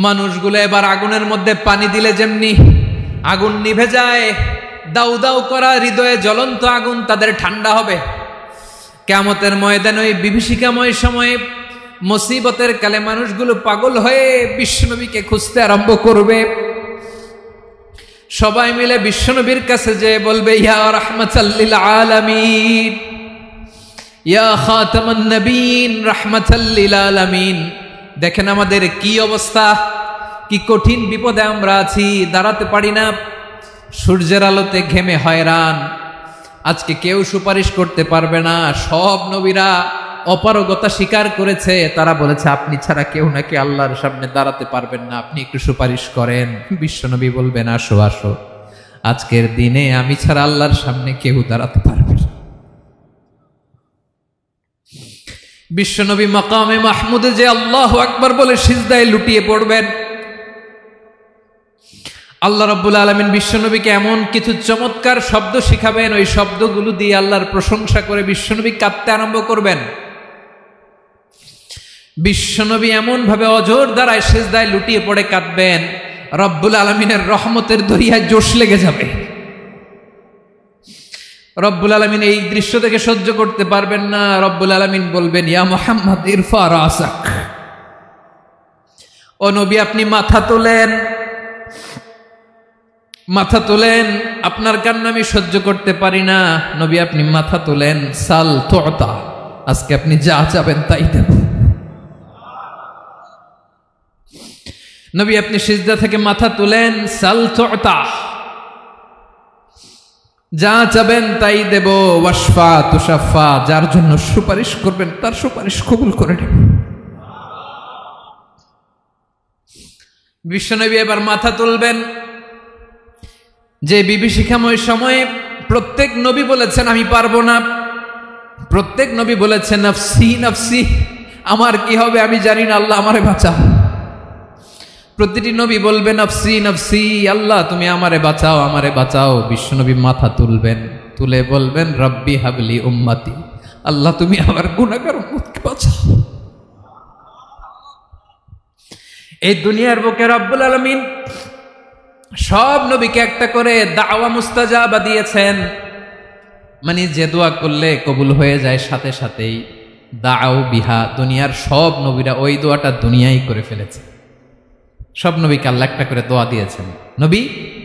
মানুষগুলো এবার আগুনের মধ্যে পানি দিলে যেমনি আগুন নিভে যায়, দাউ দাউ করা হৃদয়ে জ্বলন্ত আগুন তাদের ঠান্ডা হবে। কিয়ামতের ময়দানে ওই বিভীষিকাময় সময়ে মুসিবতের কালে মানুষগুলো পাগল হয়ে বিশ্বনবীকে খুঁজতে আরম্ভ করবে। সবাই মিলে বিশ্বনবীর কাছে যে বলবে, ইয়া রাহমাতাল লিল আলামিন, ইয়া খাতামান নবীন, রাহমাতাল লিল আলামিন। দেখেন আমাদের কি অবস্থা, কি কঠিন বিপদে আমরা আছি, দাঁড়াতে পারি না, সূর্যের আলোতে ঘেমে হয়রান। আজকে কেউ সুপারিশ করতে পারবে না। সব নবীরা অপারগতা স্বীকার করেছে, তারা বলেছে আপনি ছাড়া কেউ নাকি আল্লাহর সামনে দাঁড়াতে পারবেন না, আপনি একটু সুপারিশ করেন। বিশ্বনবী বলবেন, আসো আসো, আজকের দিনে আমি ছাড়া আল্লাহর সামনে কেউ দাঁড়াতে পারবে না। বিশ্বনবী মাকামে মাহমুদে যে আল্লাহু আকবার বলে সিজদায় লুটিয়ে পড়বেন। আল্লাহ রাব্বুল আলামিন বিশ্বনবীকে এমন কিছু চমৎকার শব্দ শিখাবেন, ওই শব্দগুলো দিয়ে আল্লাহর প্রশংসা করে বিশ্বনবী কাঁদতে আরম্ভ করবেন। বিশ্বনবী এমন ভাবে অজর দ্বারায় সিজদায় লুটিয়ে পড়ে কাঁদবেন, রব্বুল আলামিনের রহমতের দরিয়ায় জোশ লেগে যাবে। রব্বুল আলামিন এই দৃশ্য থেকে সহ্য করতে পারবেন না। রব্বুল আলামিন বলবেন, ইয়া মুহাম্মদ ইরফা রাসাক, ও নবী আপনি মাথা তোলেন, মাথা তোলেন, আপনার কান্না আমি সহ্য করতে পারি না। নবী আপনি মাথা তোলেন, সাল তুতা, আজকে আপনি যা চাবেন তাই দেব। নবী আপনি সিজদা থেকে মাথা তুলেন, সাল তুতা, যা চাবেন তাই দেব। ওয়াশফা তুশাফা, যার জন্য সুপারিশ করবেন তার সুপারিশ কবুল করে নেব। বিশ্বনবী এবার মাথা তুলবেন। যে বিভীষিকাময় সময়ে প্রত্যেক নবী বলেছেন আমি পারবো না, প্রত্যেক নবী বলেছেন নফসি নফসি, আমার কি হবে আমি জানি না, আল্লাহ আমারে বাঁচাও। প্রতিটি নবী বলবেন নফসি নফসি, আল্লাহ তুমি আমারে বাঁচাও, আমারে বাঁচাও। বিশ্বনবী মাথা তুলবেন, তুলে বলবেন রব্বি হাবলি উম্মতি, আল্লাহ তুমি আমার গুনাহগার উম্মতকে বাঁচাও। এই দুনিয়ার বুকে রব্বুল আলামিন সব নবীকে একটা করে দাওয়া মুস্তাজাবা দিয়েছেন, মানে যে দোয়া করলে কবুল হয়ে যায় সাথে সাথেই। দাও বিহা, দুনিয়ার সব নবীরা ওই দোয়াটা দুনিয়ায় করে ফেলেছে। সব নবীকে আল্লাহ একটা করে দোয়া দিয়েছেন, নবী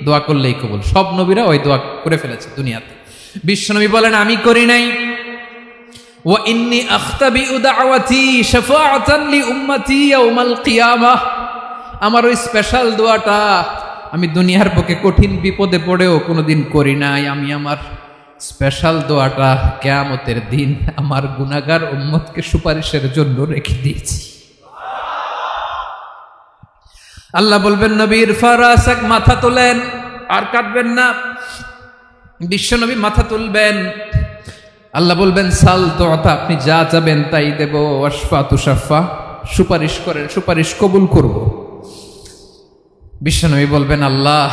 দোয়া করলেই কবুল। সব নবীরা ওই দোয়া করে ফেলেছে দুনিয়াতে। বিশ্বনবী বলেন আমি করি নাই। ওয়া ইন্নী আখতাবিউ দাওয়াতি শাফাআতান লি উম্মতি ইয়াউমাল কিয়ামাহ, আমার ওই স্পেশাল দোয়াটা আমি দুনিয়ার বুকে কঠিন বিপদে পড়েও কোনোদিন করি নাই। আমি আমার স্পেশাল দোয়াটা কিয়ামতের দিন আমার গুনাহগার উম্মতকে সুপারিশের জন্য রেখে দিয়েছি। আল্লাহ বলবেন নবী ইরফা রাসাক, মাথা তোলেন, আর কাঁদবেন না। বিশ্বনবী মাথা তুলবেন, আল্লাহ বলবেন সাল তুতা, আপনি যা চাবেন তাই দেব। ওয়াশফা তুশাফা, সুপারিশ করেন, সুপারিশ কবুল করব। বিশ্বনবী বলবেন আল্লাহ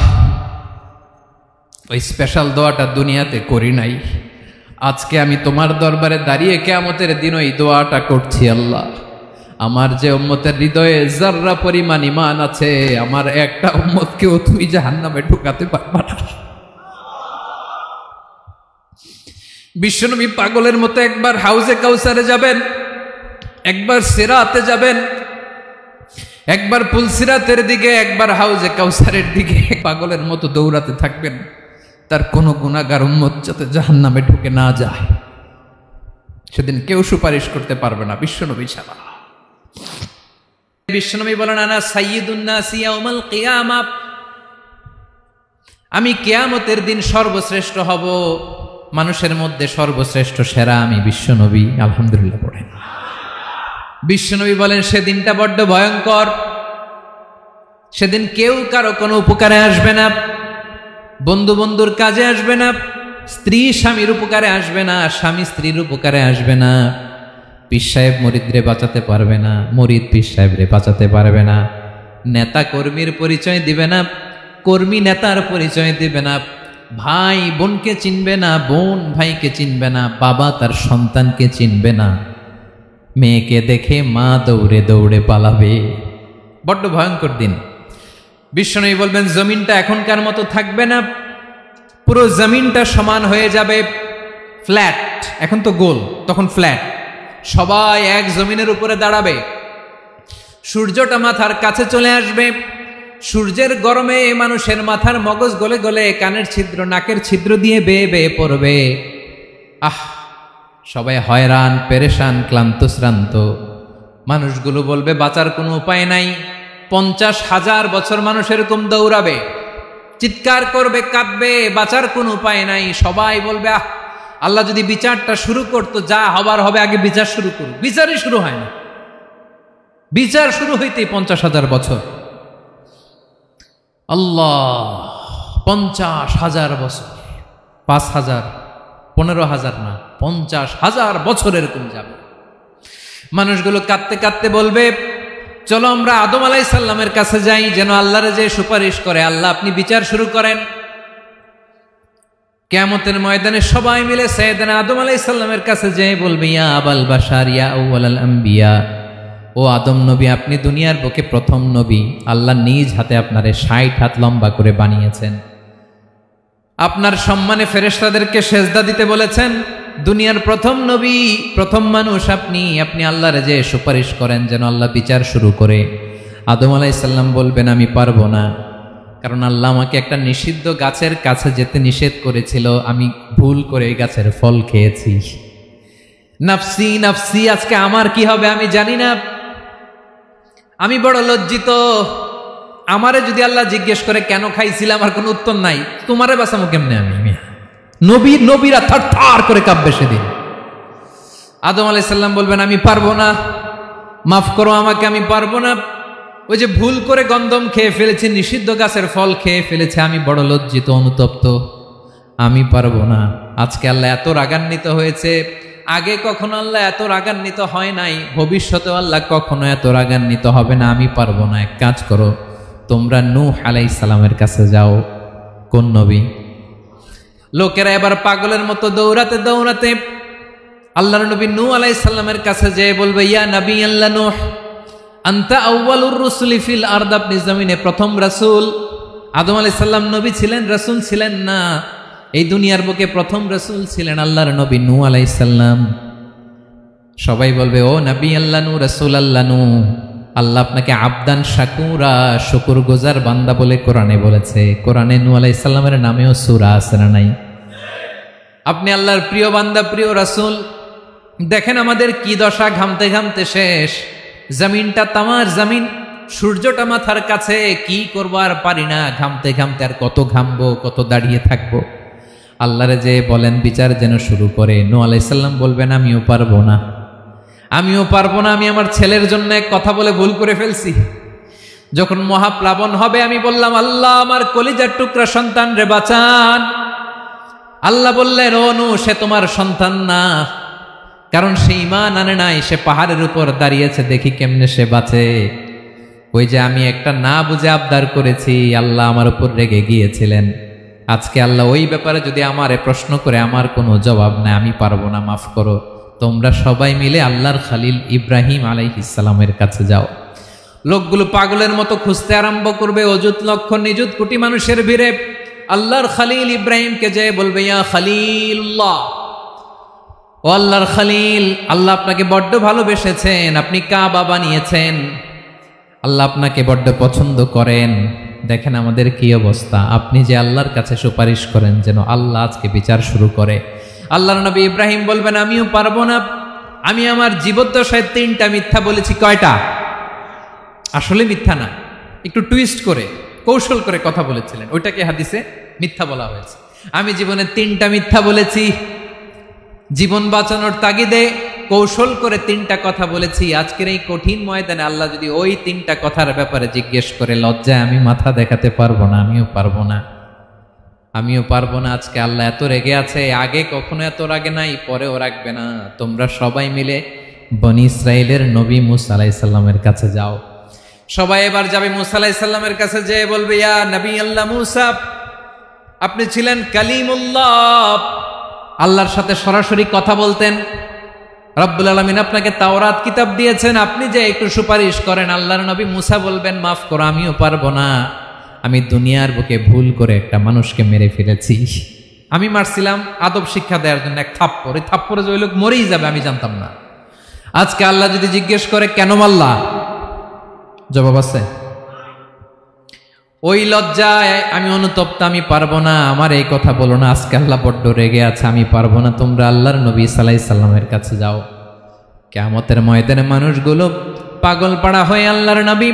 ওই স্পেশাল দোয়াটা দুনিয়াতে করি নাই, আজকে আমি তোমার দরবারে দাঁড়িয়ে কিয়ামতের দিন ওই দোয়াটা করছি। আল্লাহ আমার যে উম্মতের হৃদয়ে যাররা পরিমাণ ঈমান আছে, আমার একটা উম্মতকেও তুমি জাহান্নামে ঢুকাতে পারবা না। বিশ্বনবী পাগলের মতো একবার হাউজে কাউসারে যাবেন, একবার সিরাতে যাবেন, একবার পুলসিরাতের দিকে, একবার হাউজে কাউসারের দিকে, পাগলের মতো দৌড়াতে থাকবেন, তার কোনো গুনাহগার উম্মত যাতে জাহান্নামে ঢুকে না যায়। সেদিন কেউ সুপারিশ করতে পারবে না বিশ্বনবী ছাড়া। বিশ্বনবী বলেন আনা সাইয়্যিদুন নাসি ইয়াউমাল কিয়ামাহ, আমি কিয়ামতের দিন সর্বশ্রেষ্ঠ হব, মানুষের মধ্যে সর্বশ্রেষ্ঠ সেরা আমি বিশ্বনবী। আলহামদুলিল্লাহ পড়েন। বিশ্বনবী বলেন সেদিনটা বড্ড ভয়ঙ্কর, সেদিন কেউ কারো কোনো উপকারে আসবে না, বন্ধু বন্ধুর কাজে আসবে না, স্ত্রী স্বামীর উপকারে আসবে না, স্বামী স্ত্রীর উপকারে আসবে না, পীর সাহেব মুরিদরে বাঁচাতে পারবে না, মুরিদ পীর সাহেবরে বাঁচাতে পারবে না, নেতা কর্মীর পরিচয় দিবে না, কর্মী নেতার পরিচয় দিবে না, ভাই বোনকে চিনবে না, বোন ভাইকে চিনবে না, বাবা তার সন্তানকে চিনবে না, মেয়েকে দেখে মা দৌড়ে দৌড়ে পালাবে, বড্ড ভয়ঙ্কর দিন। বিশ্বনবী বলবেন জমিনটা এখনকার মতো থাকবে না, পুরো জমিনটা সমান হয়ে যাবে, ফ্ল্যাট। এখন তো গোল, তখন ফ্ল্যাট। সবাই এক জমিনের উপরে দাঁড়াবে, সূর্যটা মাথার কাছে চলে আসবে, সূর্যের গরমে মানুষের মাথার মগজ গলে গলে কানের ছিদ্র নাকের ছিদ্র দিয়ে বেয়ে বেয়ে পড়বে। সবাই হয়রান, পেরেশান, ক্লান্ত শ্রান্ত। মানুষগুলো বলবে বাঁচার কোনো উপায় নাই। 50,000 বছর মানুষ এরকম দৌড়াবে, চিৎকার করবে, কাঁদবে, বাঁচার কোনো উপায় নাই। সবাই বলবে আল্লাহ যদি বিচারটা শুরু করতো, যা হবার হবে, আগে বিচার শুরু করুক। বিচারই শুরু হয় না, বিচার শুরু হইতেই 50,000 বছর। আল্লাহ, 50,000 বছর, 5,000, 15,000 না, 50,000 বছর এরকম যাবে। মানুষগুলো কাঁদতে কাঁদতে বলবে চলো আমরা আদম আলাইহিস সালামের কাছে যাই, যেন আল্লাহরে যে সুপারিশ করে, আল্লাহ আপনি বিচার শুরু করেন। কিয়ামতের ময়দানে সবাই মিলে সাইয়েদনা আদম আলাইহিস সালামের কাছে যেয়ে বলবে ইয়া আবাল বাশার ইয়া আউয়ালাল আম্বিয়া, ও আদম নবী, আপনি দুনিয়ার বুকে প্রথম নবী। আল্লাহ নিজ হাতে আপনারে 60 হাত লম্বা করে বানিয়েছেন, আপনার সম্মানে ফেরেশতাদেরকে সেজদা দিতে বলেছেন। দুনিয়ার প্রথম নবী, প্রথম মানুষ আপনি। আপনি আল্লাহর যে সুপারিশ করেন যেন আল্লাহ বিচার শুরু করে। আদম আলাইহিস সালাম বলবেন আমি পারবো না, কারণ আল্লাহ আমাকে একটা নিষিদ্ধ গাছের কাছে যেতে নিষেধ করেছিল, আমি ভুল করে এই গাছের ফল খেয়েছি। নাফসি নাফসি, আজকে আমার কি হবে আমি জানি না, আমি বড় লজ্জিত। আমারে যদি আল্লাহ জিজ্ঞেস করে কেন খাইছিলাম, আমার কোনো উত্তর নাই। তোমারে বাঁচামো কেমনে আমি? নবীরা থার থার করে কাঁপবে সেদিন। আদম আলাইহিস সালাম বলবেন আমি পারবো না, মাফ করো আমাকে, আমি পারবো না। ওই যে ভুল করে গন্ধম খেয়ে ফেলেছি, নিষিদ্ধ গাছের ফল খেয়ে ফেলেছে, আমি বড় লজ্জিত, অনুতপ্ত, আমি পারবো না। আজকে আল্লাহ এত রাগান্বিত হয়েছে, আগে কখনো আল্লাহ এত রাগান্বিত হয় নাই, ভবিষ্যতেও আল্লাহ কখনো এত রাগান্বিত হবে না। আমি পারবো না। এক কাজ করো, তোমরা নূহ আলাইহিস সালামের কাছে যাও। কোন নবী? লোকেরা এবার পাগলের মতো দৌড়াতে দৌড়াতে আল্লাহর নবী নূহ আলাইহিস সালামের কাছে যেয়ে বলবে ইয়া নবী আল্লাহ নূহ, আনতা আউয়ালুর রুসুলি ফিল আরদ, আপনি জমিনে প্রথম রাসূল। আদম আলাইহিস সালাম নবী ছিলেন, রাসূল ছিলেন না। এই দুনিয়ার বুকে প্রথম রাসূল ছিলেন আল্লাহর নবী নূহ আলাইহিস সালাম। সবাই বলবে ও নবী আল্লাহ নূহ, রাসূল আল্লাহ নূহ, আল্লাহ আপনাকে আবদান শাকুরা, শুকর গুজার বান্দা বলে কোরআনে বলেছে। কোরআনে নূহ আলাইহিস সালামের নামেও সূরা আছে না নাই? আপনি আল্লাহর প্রিয় বান্দা, প্রিয় রাসূল। দেখেন আমাদের কি দশা, ঘামতে ঘামতে শেষ। জমিনটা তামার জমিন, সূর্যটা মাথার কাছে, কি করবো আর পারি না, ঘামতে ঘামতে আর কত ঘামবো, কত দাঁড়িয়ে থাকবো। আল্লাহরে যে বলেন বিচার যেন শুরু করে। নূহ আলাইহিস সালাম বলবেন আমিও পারবো না, আমিও পারবো না। আমি আমার ছেলের জন্য এক কথা বলে ভুল করে ফেলছি। যখন মহাপ্লাবন হবে আমি বললাম আল্লাহ আমার কলিজার টুকরা সন্তান রে বাঁচান। আল্লাহ বললেন ও নূহ, সে তোমার সন্তান না, কারণ সে ঈমান আনে নাই, সে পাহাড়ের উপর দাঁড়িয়েছে, দেখি কেমনে সে বাঁচে। ওই যে আমি একটা না বুঝে আবদার করেছি, আল্লাহ আমার উপর রেগে গিয়েছিলেন। আজকে আল্লাহ ওই ব্যাপারে যদি আমারে প্রশ্ন করে, আমার কোনো জবাব নাই, আমি পারবো না, মাফ করো। তোমরা সবাই মিলে আল্লাহর খালিল ইব্রাহিম আলাইহিস সালামের কাছে যাও। লোকগুলো পাগলের মতো খুঁজতে আরম্ভ করবে, অযুত লক্ষ নিযুত কোটি মানুষের ভিড়ে আল্লাহর খালিল ইব্রাহিমকে যে বলবে ইয়া খালিলুল্লাহ, ও আল্লাহর খালিল, আল্লাহ আপনাকে বড্ড ভালোবেসেছেন, আপনি কাবা বানিয়েছেন, আল্লাহ আপনাকে বড্ড পছন্দ করেন। দেখেন আমাদের কি অবস্থা। আপনি যে আল্লাহর কাছে সুপারিশ করেন যেন আল্লাহ আজকে বিচার শুরু করে। আল্লাহর নবী ইব্রাহিম বলবেন আমিও পারবো না, আমি আমার জীবদ্দশায় 3টা মিথ্যা বলেছি। কয়টা? আসলে মিথ্যা না, একটু টুইস্ট করে কৌশল করে কথা বলেছিলেন, ওইটাকে হাদিসে মিথ্যা বলা হয়েছে। আমি জীবনে 3টা মিথ্যা বলেছি, জীবন বাঁচানোর তাগিদে কৌশল করে 3টা কথা বলেছি। আজকের এই কঠিন ময়দানে আল্লাহ যদি ওই 3টা কথার ব্যাপারে জিজ্ঞেস করে, লজ্জায় আমি মাথা দেখাতে পারবো না, আমিও পারবো না, আমিও পারবো না। আজকে আল্লাহ এত রেগে আছে, আগে কখনো এত রাগে নাই, পরেও রাখবে না। তোমরা সবাই মিলে বনি ইসরাইলের নবী মূসা আলাইহিস সালামের কাছে যাও। সবাই এবার যাবে মূসা আলাইহিস সালামের কাছে, যেয়ে বলবে ইয়া নবী আল্লাহ মূসা, আপনি ছিলেন কালিমুল্লাহ, আল্লাহর সাথে সরাসরি কথা বলতেন। রব্বুল আলামিন আপনাকে তাওরাত কিতাব দিয়েছেন, আপনি যে একটু সুপারিশ করেন। আল্লাহর নবী মুসা বলবেন, মাফ করো, আমিও পারবো না, আমি দুনিয়ার বুকে ভুল করে একটা মানুষকে মেরে ফেলেছি। আমি মারছিলাম আদব শিক্ষা দেওয়ার জন্য এক থাপ্পড়, এই থাপ্পড়ে যে ওই লোক মরেই যাবে আমি জানতাম না। আজকে আল্লাহ যদি জিজ্ঞেস করে কেন মারলা, জবাব আছে? ওই লজ্জায় আমি অনুতপ্ত, আমি পারবো না, আমার এই কথা বলো না। আজকে আল্লাহ বড্ড রেগে আছে, আমি পারবো না, তোমরা আল্লাহর নবী ঈসা আলাইহিস সালামের কাছে যাও। কিয়ামতের ময়দানে মানুষগুলো পাগল পাড়া হয়ে আল্লাহর নবী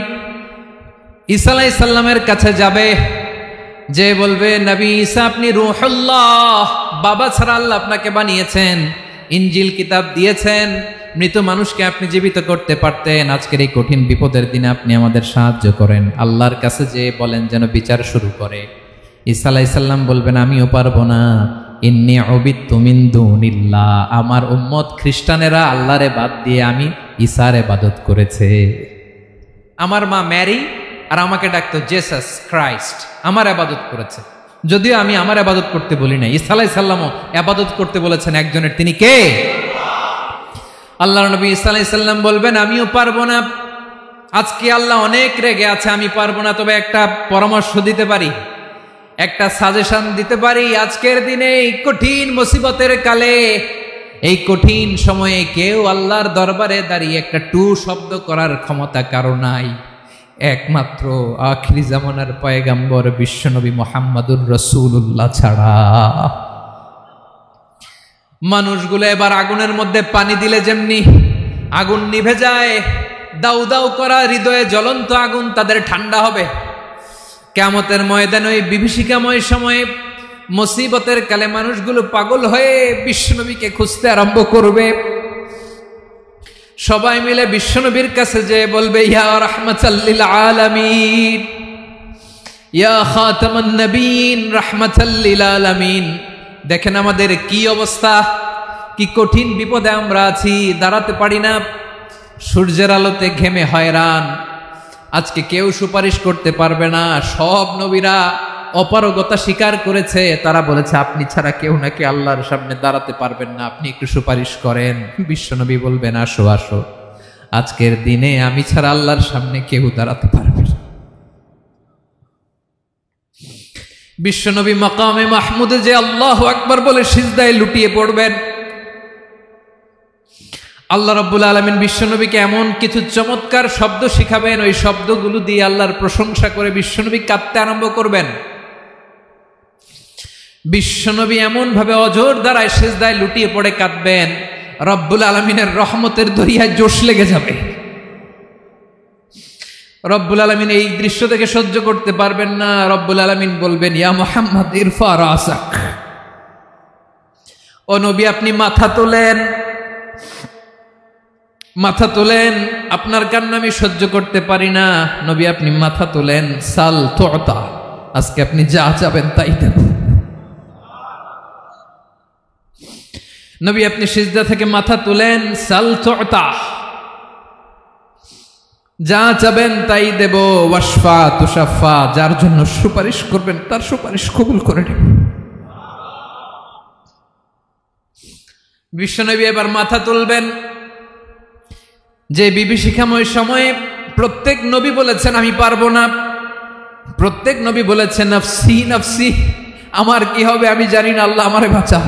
ঈসা আলাইহিস সালামের কাছে যাবে, যে বলবে, নবী ঈসা আপনি রূহুল্লাহ, বাবা ছাড়া আল্লাহ আপনাকে বানিয়েছেন, ইনজিল কিতাব দিয়েছেন, মৃত মানুষকে আপনি জীবিত করতে পারতেন, আজকের এই কঠিন বিপদের দিনে আপনি আমাদের সাহায্য করেন। আল্লাহর কাছে যে বলেন যেন বিচার শুরু করে। ঈসা আলাইহিস সালাম বলবেন, আমিও পারবো না, ইন্নী উবিদতু মিন দুনিল্লাহ, আমার উম্মত খ্রিস্টানেরা আল্লাহরে বাদ দিয়ে আমি ঈসার ইবাদত করেছে। আমার মা ম্যারি আর আমাকে ডাকতো জেসাস ক্রাইস্ট, আমার ইবাদত করেছে, যদিও আমি আমার ইবাদত করতে বলি না। ঈসা আলাইহিস সালামও ইবাদত করতে বলেছেন একজনের, তিনি কে? আল্লাহর নবী ঈসা আলাইহিস সালাম বলবেন, আমিও পারবো না, আজকে আল্লাহ অনেক রেগে আছে, আমি পারবো না, তবে একটা পরামর্শ দিতে পারি, একটা সাজেশন দিতে পারি। আজকের দিনে এই কঠিন মুসিবতের কালে, এই কঠিন সময়ে কেউ আল্লাহর দরবারে দাঁড়িয়ে একটা টু শব্দ করার ক্ষমতা কারো নাই, একমাত্র আখিরি জামানার পয়গাম্বর বিশ্বনবী মুহাম্মদুর রাসূলুল্লাহ ছাড়া। মানুষগুলো এবার আগুনের মধ্যে পানি দিলে যেমনি আগুন নিভে যায়, দাউ দাউ করা হৃদয়ে জ্বলন্ত আগুন তাদের ঠান্ডা হবে। কিয়ামতের ময়দানে ওই বিভীষিকাময় সময়ে মুসিবতের কালে মানুষগুলো পাগল হয়ে বিশ্বনবীকে খুঁজতে আরম্ভ করবে। সবাই মিলে বিশ্বনবীর কাছে যে বলবে, ইয়া রাহমাতাল লিল আলামিন, ইয়া খাতামান নবীন, রাহমাতাল লিল আলামিন। দেখেন আমাদের কি অবস্থা, কি কঠিন বিপদে আমরা আছি, দাঁড়াতে পারি না, সূর্যের আলোতে ঘেমে হয়রান। আজকে কেউ সুপারিশ করতে পারবে না। সব নবীরা অপারগতা স্বীকার করেছে, তারা বলেছে আপনি ছাড়া কেউ নাকি আল্লাহর সামনে দাঁড়াতে পারবেন না, আপনি একটু সুপারিশ করেন। বিশ্বনবী বলবেন, আসো আসো, আজকের দিনে আমি ছাড়া আল্লাহর সামনে কেউ দাঁড়াতে পারবে না। বিশ্বনবী মাকামে মাহমুদে যে আল্লাহু আকবার বলে সিজদায় লুটিয়ে পড়বেন। আল্লাহ রাব্বুল আলামিন বিশ্বনবীকে এমন কিছু চমৎকার শব্দ শিখাবেন, ওই শব্দগুলো দিয়ে আল্লাহর প্রশংসা করে বিশ্বনবী কাঁদতে আরম্ভ করবেন। বিশ্বনবী এমন ভাবে অজর দ্বারায় সিজদায় লুটিয়ে পড়ে কাঁদবেন, রব্বুল আলামিনের রহমতের দরিয়ায় জোশ লেগে যাবে। রব্বুল আলামিন এই দৃশ্য থেকে সহ্য করতে পারবেন না। রব্বুল আলামিন বলবেন, ইয়া মুহাম্মদ ইরফা রাসাক, ও নবী আপনি মাথা তোলেন, মাথা তোলেন, আপনার কান্না আমি সহ্য করতে পারি না। নবী আপনি মাথা তোলেন, সাল তুতা, আজকে আপনি যা চাবেন তাই দেব। নবী আপনি সিজদা থেকে মাথা তুলেন, সাল তুতা, যা চাবেন তাই দেব। ওয়াশফা তুশাফা, যার জন্য সুপারিশ করবেন তার সুপারিশ কবুল করে নেব। বিশ্বনবী এবার মাথা তুলবেন। যে বিভীষিকাময় সময়ে প্রত্যেক নবী বলেছেন আমি পারবো না, প্রত্যেক নবী বলেছেন নফসি নফসি, আমার কি হবে আমি জানি না, আল্লাহ আমারে বাঁচাও।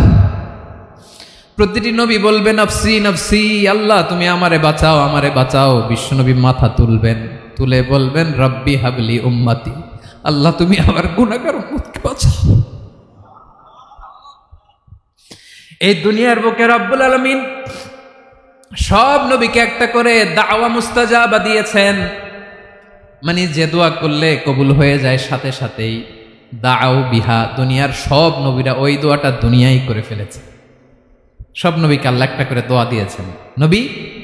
প্রতিটি নবী বলবেন নফসি নফসি, আল্লাহ তুমি আমারে বাঁচাও, আমারে বাঁচাও। বিশ্বনবী মাথা তুলবেন, তুলে বলবেন রব্বি হাবলি উম্মতি, আল্লাহ তুমি আমার গুনাহগার উম্মতকে বাঁচাও। এই দুনিয়ার বুকে রব্বুল আলামিন সব নবীকে একটা করে দাওয়া মুস্তাজাবা দিয়েছেন, মানে যে দোয়া করলে কবুল হয়ে যায় সাথে সাথেই। দাও বিহা, দুনিয়ার সব নবীরা ওই দোয়াটা দুনিয়ায় করে ফেলেছে। সব নবীকে আল্লাহ একটা করে দোয়া দিয়েছেন, নবী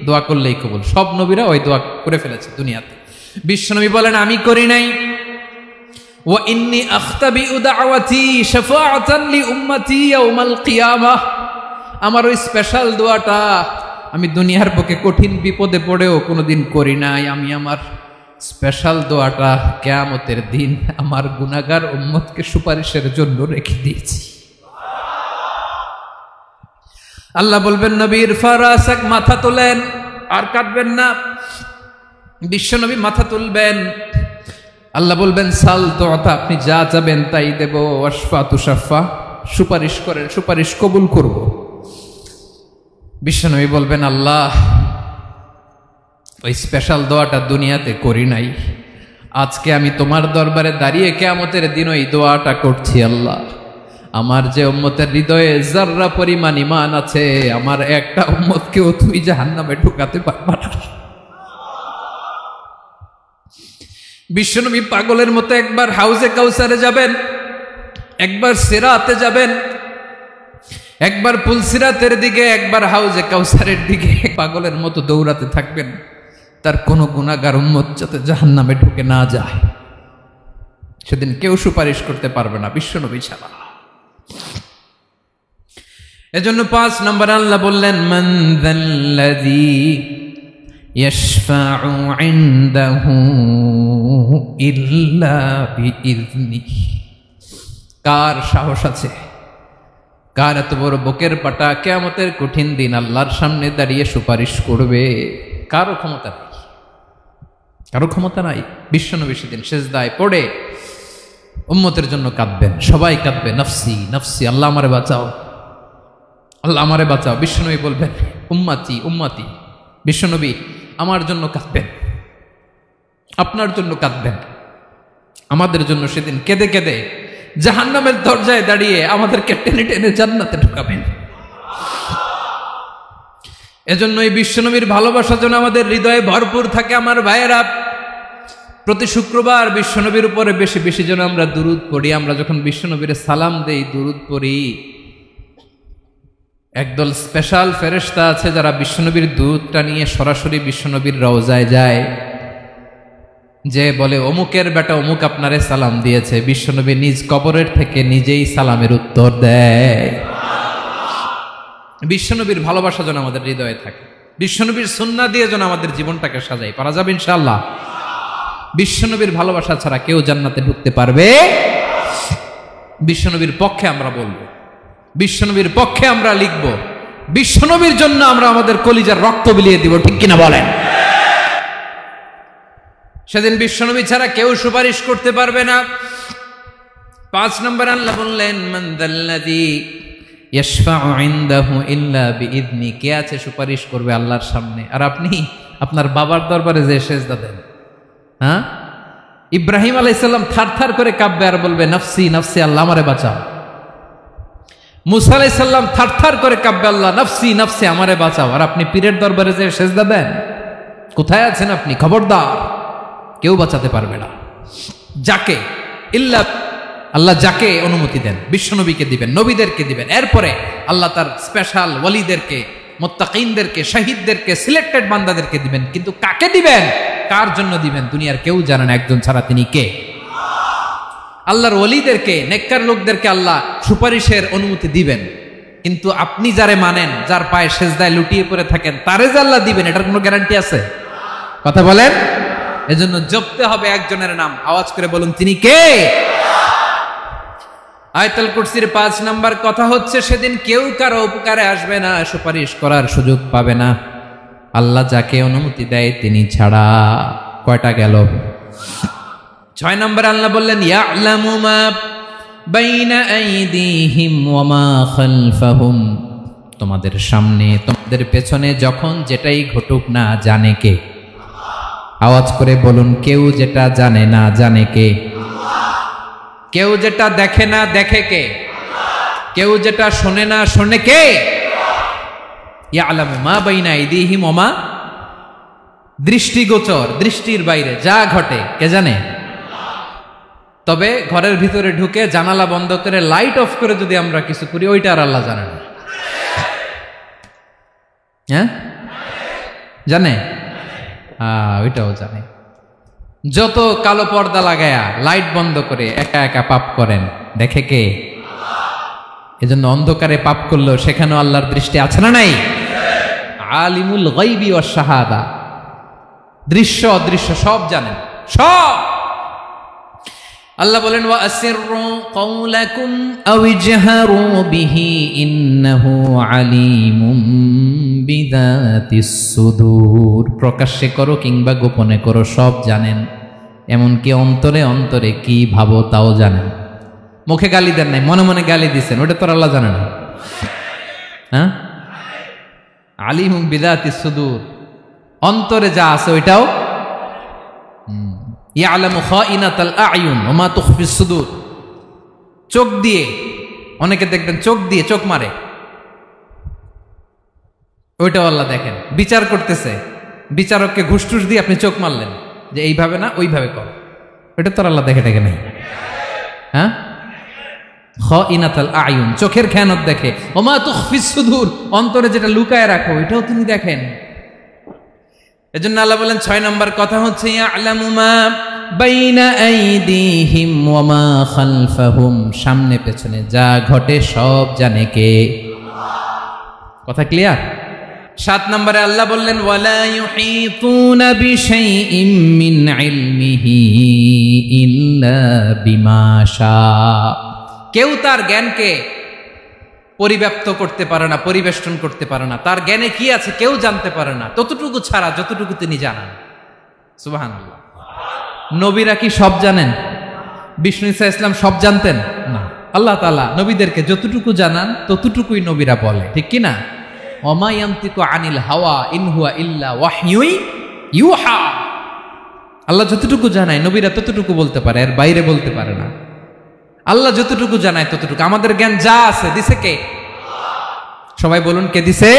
দোয়া করলেই কবুল, সব নবীরা ওই দোয়া করে ফেলেছে দুনিয়াতে। বিশ্বনবী বলেন আমি করি নাই। ওয়া ইন্নী আখতাবিউ দাওয়াতি শাফাআতান লি উম্মতি ইয়াউমাল কিয়ামাহ, আমার ওই স্পেশাল দোয়াটা আমি দুনিয়ার বুকে কঠিন বিপদে পড়েও কোনোদিন করি নাই। আমি আমার স্পেশাল দোয়াটা কিয়ামতের দিন আমার গুনাহগার উম্মতকে সুপারিশের জন্য রেখে দিয়েছি। আল্লাহ বলবেন নবীর ফারাসাক, মাথা তোলেন, আর কাঁদবেন না। বিশ্বনবী মাথা তুলবেন। আল্লাহ বলবেন সাল তুতা, আপনি যা চাবেন তাই দেব। ওয়াশফা তুশাফা, সুপারিশ করেন, সুপারিশ কবুল করব। বিশ্বনবী বলবেন আল্লাহ, ওই স্পেশাল দোয়াটা দুনিয়াতে করি নাই, আজকে আমি তোমার দরবারে দাঁড়িয়ে কিয়ামতের দিন ওই দোয়াটা করছি। আল্লাহ, আমার যে উম্মতের হৃদয়ে যাররা পরিমাণ ঈমান আছে, আমার একটা উম্মতকেও তুই জাহান্নামে ঢুকাতে পারবা না। বিশ্বনবী পাগলের মতো একবার হাউজে কাউসারে যাবেন, একবার সিরাতে যাবেন, একবার পুলসিরাতের দিকে, একবার হাউজে কাউসারের দিকে পাগলের মতো দৌড়াতে থাকবেন। তার কোনো গুনাহগার উম্মত যাতে জাহান্নামে ঢুকে না যায়, সেদিন কেউ সুপারিশ করতে পারবে না বিশ্বনবী ছাড়া। এজন্য 5 নম্বর আল্লাহ বললেন মান যাল্লাযী ইয়াশফাউ ইনদাহু ইল্লা বিইযনিহি। কার সাহস আছে, কার এত বড় বুকের পাটা কিয়ামতের কঠিন দিন আল্লাহর সামনে দাঁড়িয়ে সুপারিশ করবে? কারো ক্ষমতা নেই, কারো ক্ষমতা নাই। বিশ্বনবী সেদিন সেজদায় পড়ে উম্মতের জন্য কাঁদবেন, সবাই কাঁদবে, নফসি নফসি, আল্লাহ আমারে বাঁচাও, আল্লাহ আমারে বাঁচাও। বিশ্বনবী বলবেন উম্মতি উম্মতি। বিশ্বনবী আমার জন্য কাঁদবেন, আপনার জন্য কাঁদবেন, আমাদের জন্য সেদিন কেঁদে কেঁদে জাহান্নামের দরজায় দাঁড়িয়ে আমাদেরকে টেনে টেনে জান্নাতে ঢুকাবেন। এজন্য এই বিশ্বনবীর ভালোবাসা যেন আমাদের হৃদয়ে ভরপুর থাকে। আমার ভাইয়েরা, প্রতি শুক্রবার বিশ্বনবীর উপরে বেশি বেশি যেন আমরা দুরূদ পড়ি। আমরা যখন বিশ্বনবীর সালাম দেই, দুরূদ পড়ি, একদল স্পেশাল ফেরেশতা আছে যারা বিশ্বনবীর দুরূদটা নিয়ে সরাসরি বিশ্বনবীর রওজায় যায়, যে বলে অমুকের বেটা অমুক আপনারে সালাম দিয়েছে। বিশ্বনবী নিজ কবরের থেকে নিজেই সালামের উত্তর দেয়। বিশ্বনবীর ভালোবাসা যেন আমাদের হৃদয়ে থাকে, বিশ্বনবীর সুন্নাহ দিয়ে যেন আমাদের জীবনটাকে সাজাই। পারা যাবে ইনশাআল্লাহ। বিশ্বনবীর ভালোবাসা ছাড়া কেউ জান্নাতে ঢুকতে পারবে? বিশ্বনবীর পক্ষে আমরা বলবো, বিশ্বনবীর পক্ষে আমরা লিখব, বিশ্বনবীর জন্য আমরা আমাদের কলিজার রক্ত বিলিয়ে দিব, ঠিক কিনা বলেন? সেদিন বিশ্বনবী ছাড়া কেউ সুপারিশ করতে পারবে না। 5 নম্বর আল্লাহ বললেন মান যাল্লাযী ইয়াশফাউ ইনদাহু ইল্লা বিইযনি। কে আছে সুপারিশ করবে আল্লাহর সামনে? আর আপনি আপনার বাবার দরবারে যে সেজদা দেন, হ্যাঁ, ইব্রাহিম আলাইহিস সালাম থারথার করে কাঁপবে আর বলবে নফসি নফসি, আল্লাহ আমারে বাঁচাও। মুসা আলাইহিস সালাম থারথার করে কাঁপবে, আল্লাহ নফসি নফসি, আমারে বাঁচাও। আর আপনি পীরের দরবারে যে সেজদা দেন, কোথায় আছেন আপনি? খবরদার, কেউ বাঁচাতে পারবে না। যাকে ইল্লা আল্লাহ যাকে অনুমতি দেন, বিশ্বনবীকে দিবেন, নবীদেরকে দিবেন, এরপরে আল্লাহ তার স্পেশাল ওয়ালিদেরকে, মুত্তাকিনদেরকে, শহীদদেরকে, সিলেক্টেড বান্দাদেরকে দিবেন। কিন্তু কাকে দিবেন, কার জন্য দিবেন, দুনিয়ার কেউ জানে না। একজন ছাড়া, তিনি কে? আল্লাহর ওয়ালিদেরকে, নেককার লোকদেরকে আল্লাহ সুপারিশের অনুমতি দিবেন। কিন্তু আপনি যারে মানেন, যার পায়ে সেজদায় লুটিয়ে পড়ে থাকেন, তারে যে আল্লাহ দিবেন, এটার কোনো গ্যারান্টি আছে? কথা বলেন। এজন্য জপতে হবে একজনের নাম, আওয়াজ করে বলুন, তিনি কে? আয়াতুল কুরসির 5 নাম্বার কথা হচ্ছে, সেদিন কেউ কারো উপকারে আসবে না, সুপারিশ করার সুযোগ পাবে না, আল্লাহ যাকে অনুমতি দেয় তিনি ছাড়া। কয়টা গেল? 6 নাম্বার আল্লাহ বললেন ইয়ালামু মা বাইনা আইদিহিম ওয়া মা খালফাহুম। তোমাদের সামনে, তোমাদের পেছনে যখন যেটাই ঘটুক না জানে কে? আওয়াজ করে বলুন, কেউ যেটা জানে না জানে কে? কেউ যেটা দেখে না দেখে কে? কেউ যেটা শোনে না শোনে কে? ইয়ালামু মা বাইনা আইদিহিম ওয়া মা, দৃষ্টিগোচর, দৃষ্টির বাইরে যা ঘটে কে জানে? তবে ঘরের ভিতরে ঢুকে জানালা বন্ধ করে লাইট অফ করে যদি আমরা কিছু করি, ওইটা আর আল্লাহ জানে না। হ্যাঁ, জানে? ওইটাও জানে। যত কালো পর্দা লাগায়া লাইট বন্ধ করে একা একা পাপ করেন, দেখে কে? এজন্য অন্ধকারে পাপ করলেও সেখানেও আল্লাহর দৃষ্টি আছে না নাই? আলিমুল গায়বি ওয়াশ শাহাদা, দৃশ্য অদৃশ্য সব জানেন, সব। আল্লাহ বলেন ওয়া আসিররু কাওলাকুম আও ইজহারু বিহি ইন্নাহু আলিমুম বিযাতিস সুদূর। প্রকাশ্যে করো কিংবা গোপনে করো, সব জানেন, এমনকি অন্তরে অন্তরে কি ভাবো তাও জানেন। মুখে গালি দেন নাই, মনে মনে গালি দিচ্ছেন, ওটা তো আল্লাহ জানে না? হ্যাঁ, আলিমুম বিযাতিস সুদূর, অন্তরে যা আছে ওইটাও ইয়ালামু খাইনাতাল আয়ুন ওয়া মা তুখফিস সুদূর। চোখ দিয়ে, অনেকে দেখবেন চোখ দিয়ে চোখ মারে, ওইটাও আল্লাহ দেখেন। বিচার করতেছে, বিচারককে ঘুষ টুস দিয়ে আপনি চোখ মারলেন যে এইভাবে না ওইভাবে কর, ওইটা তো আল্লাহ দেখে টাকে নাই? হ্যাঁ, খাইনাতাল আয়ুন, চোখের খেয়ানত দেখে। ওয়া মা তুখফিস সুদূর, অন্তরে যেটা লুকায় রাখো ওইটাও তিনি দেখেন। এজন্য আল্লাহ বলেন 6 নম্বর কথা হচ্ছে ইয়ালামু মা বাইনা আইদিহিম ওয়া মা খালফাহুম, সামনে পেছনে যা ঘটে সব জানে কে? কথা ক্লিয়ার? 7 নম্বরে আল্লাহ বললেন ওয়ালা ইউহিতুনা বিশাইইম মিন ইলমিহি ইল্লা বিমা শা, কেউ তার জ্ঞানকে পরিব্যাপ্ত করতে পারে না, পরিবেষ্টন করতে পারে না। তার জ্ঞানে কি আছে কেউ জানতে পারে না, ততটুকু ছাড়া যতটুকু তিনি জানান। সুবহানাল্লাহ। নবীরা কি সব জানেন? বিষ্ণু ঈসা ইসলাম সব জানতেন না। আল্লাহ তাআলা নবীদেরকে যতটুকু জানান ততটুকুই নবীরা বলে, ঠিক কি না? ওমা ইয়ানতিকু আনিল হাওয়া ইন হুয়া ইল্লা ওয়াহয়ুই ইউহা। আল্লাহ যতটুকু জানায় নবীরা ততটুকু বলতে পারে, এর বাইরে বলতে পারে না। আল্লাহ যতটুকু জানায় ততটুকু। আমাদের জ্ঞান যা আছে দিছে কে? সবাই বলুন, কে দিছে?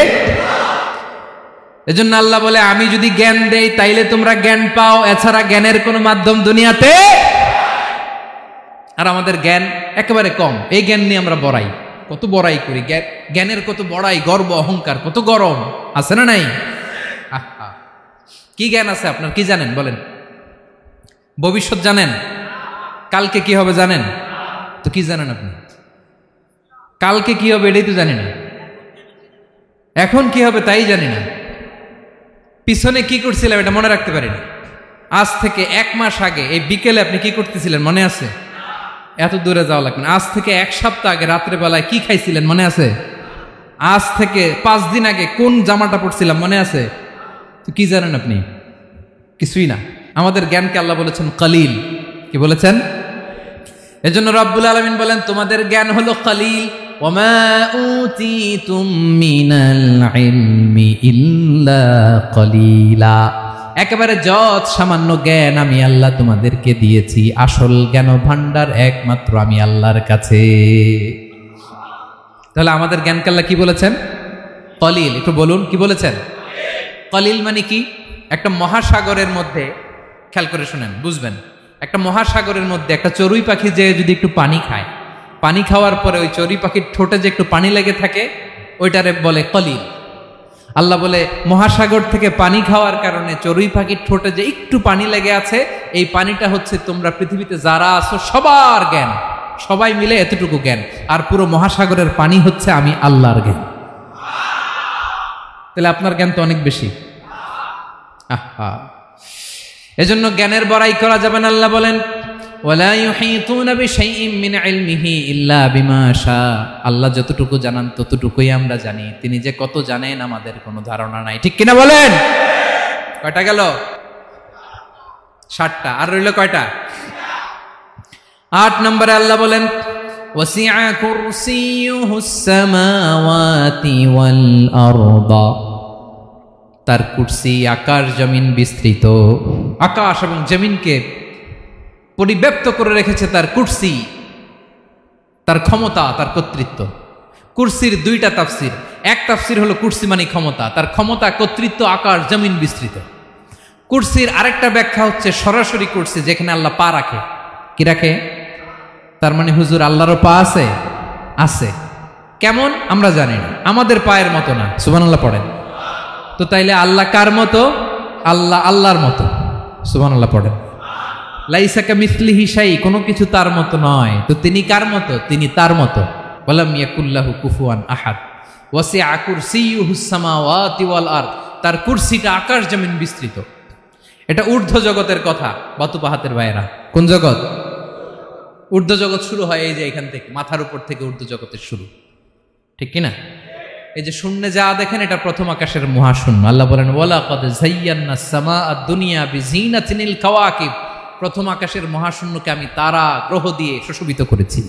এজন্য আল্লাহ বলে আমি যদি জ্ঞান দেই তাইলে তোমরা জ্ঞান পাও, এছাড়া জ্ঞানের কোনো মাধ্যম দুনিয়াতে। আর আমাদের জ্ঞান একেবারে কম, এই জ্ঞান নিয়ে আমরা বড়াই, কত বড়াই করি, জ্ঞানের কত বড়াই, গর্ব অহংকার, কত গরম আছে না নাই? কি জ্ঞান আছে আপনার? কি জানেন বলেন? ভবিষ্যৎ জানেন? কালকে কি হবে জানেন? তো কি জানেন আপনি? কালকে কি হবে এটাই তো জানি না, এখন কি হবে তাই জানি না, পিছনে কি করছিলাম এটা মনে রাখতে পারি না। আজ থেকে 1 মাস আগে এই বিকেলে আপনি কি করতেছিলেন মনে আছে? এত দূরে যাওয়া লাগবে না। আজ থেকে 1 সপ্তাহ আগে রাত্রে বেলায় কি খাইছিলেন মনে আছে? আজ থেকে 5 দিন আগে কোন জামাটা পরছিলাম মনে আছে? তো কি জানেন আপনি? কিছুই না। আমাদের জ্ঞানকে আল্লাহ বলেছেন কলিল। কি বলেছেন? এজন্য রব্বুল আলামিন বলেন তোমাদের জ্ঞান হলো কলিল। ওমা উতিতুম মিনাল ইলমি ইল্লা কলিলা, একেবারে যত সামান্য জ্ঞান আমি আল্লাহ তোমাদেরকে দিয়েছি, আসল জ্ঞান ভান্ডার একমাত্র আমি আল্লাহর কাছে। তাহলে আমাদের জ্ঞানকে আল্লাহ কি বলেছেন? কলিল। একটু বলুন কি বলেছেন? কলিল মানে কি? একটা মহাসাগরের মধ্যে, খেয়াল করে শুনেন বুঝবেন, একটা মহাসাগরের মধ্যে একটা চড়ুই পাখি যে যদি একটু পানি খায়, পানি খাওয়ার পরে ওই চড়ুই পাখির ঠোঁটে যে একটু পানি লেগে থাকে ওইটারে বলে কলিল। আল্লাহ বলে মহাসাগর থেকে পানি খাওয়ার কারণে চড়ুই পাখির ঠোঁটে যে একটু পানি লেগে আছে, এই পানিটা হচ্ছে তোমরা পৃথিবীতে যারা আছো সবার জ্ঞান, সবাই মিলে এতটুকু জ্ঞান, আর পুরো মহাসাগরের পানি হচ্ছে আমি আল্লাহর জ্ঞান। তাহলে আপনার জ্ঞান তো অনেক বেশি। আহা, এজন্য জ্ঞানের বড়াই করা যাবে না। আল্লাহ বলেন ওয়ালা ইউহিতুনা বিশাইইম মিন ইলমিহি ইল্লা বিমা শা, আল্লাহ যতটুকু জানান ততটুকুই আমরা জানি, তিনি যে কত জানেন আমাদের কোনো ধারণা নাই। ঠিক কিনা বলেন? কয়টা গেল? 7টা। আর রইল কয়টা? 8 নম্বরে আল্লাহ বলেন ওয়াসিআ কুরসিয়ুহুস সামাওয়াতি ওয়াল আরদা, তার কুরসি আকাশ জমিন বিস্তৃত, আকাশ এবং জমিনকে পরিব্যাপ্ত করে রেখেছে তার কুরসি, তার ক্ষমতা, তার কর্তৃত্ব। কুরসির 2টা তাফসির। এক তাফসির হলো কুরসি মানে ক্ষমতা, তার ক্ষমতা, কর্তৃত্ব, আকাশ জমিন বিস্তৃত। কুরসির আরেকটা ব্যাখ্যা হচ্ছে সরাসরি কুরসি, যেখানে আল্লাহ পা রাখে। কি রাখে? তার মানে হুজুর আল্লাহরও পা আছে? আছে। কেমন আমরা জানি না, আমাদের পায়ের মতো না। সুবহানাল্লাহ পড়েন তো। তাইলে আল্লাহ কার মতো? আল্লাহ আল্লাহর মতো। সুবহানাল্লাহ পড়েন। লাইসা কামিসলিহি শাই, কোনো কিছু তার মতো নয়। তো তিনি কার মতো? তিনি তার মতো। ওয়ালাম ইয়াকুল্লাহু কুফুয়ান আহাদ। ওয়াসিআ কুরসিয়ুহুস সামাওয়াতি ওয়াল আরদ, তার কুরসিটা আকাশ জমিন বিস্তৃত। এটা ঊর্ধ্ব জগতের কথা, বাতুপাহাতের ভাইয়েরা। কোন জগৎ? ঊর্ধ্বজগৎ শুরু হয় এই যে এখান থেকে, মাথার উপর থেকে ঊর্ধ্বজগতের শুরু, ঠিক কিনা? এই যে শূন্যে যা দেখেন এটা প্রথম আকাশের মহাশূন্য। আল্লাহ বলেন ওয়ালাকাদ যায়্যানাস সামাআদ দুনিয়া বিজিনাতিল কাওয়াকিব, প্রথম আকাশের মহাশূন্যকে আমি তারা গ্রহ দিয়ে সুশোভিত করেছি।